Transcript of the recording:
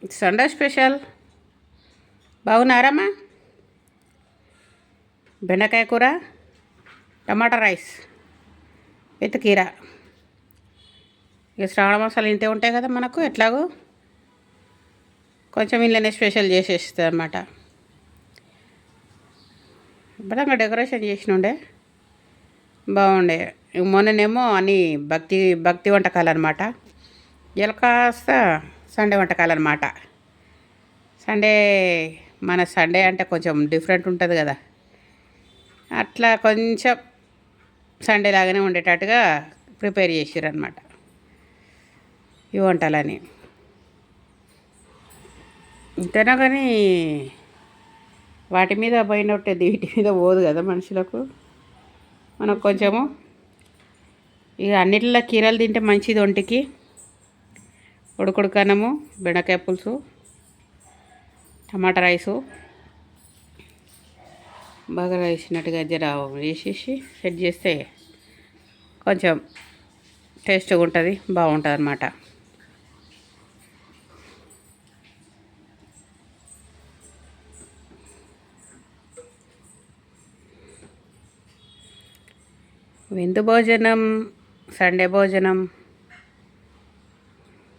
Sunday special. బాగున్నారమ్మా? బెండకాయ కూర, టమాటా రైస్ విత్ కీరా. ఇక శ్రావణ మాసాలు ఇంతే ఉంటాయి కదా మనకు. ఎట్లాగో కొంచెం ఇళ్ళనే స్పెషల్ చేసేస్తుంది అన్నమాట. ఇప్పుడంగా డెకరేషన్ చేసినుండే బాగుండే. మొన్ననేమో అన్ని భక్తి భక్తి వంటకాలు అనమాట. ఇలా కాస్త సండే వంటకాలు అనమాట. సండే మన సండే అంటే కొంచెం డిఫరెంట్ ఉంటుంది కదా, అట్లా కొంచెం సండే లాగానే ఉండేటట్టుగా ప్రిపేర్ చేసారు అనమాట ఈ వంటలని. ఇంతేనా కానీ వాటి మీద పోయినట్టేది వీటి మీద పోదు కదా మనుషులకు. మనకు కొంచెము ఇక అన్నిటిలో కీరలు తింటే మంచిది ఒంటికి. ఉడుకుడుకనము, బెండకాయ పులుసు, టమాటా రైసు బాగా వేసినట్టుగా జర వేసేసి సెట్ చేస్తే కొంచెం టేస్ట్గా ఉంటుంది, బాగుంటుంది అన్నమాట. విందు భోజనం, సండే భోజనం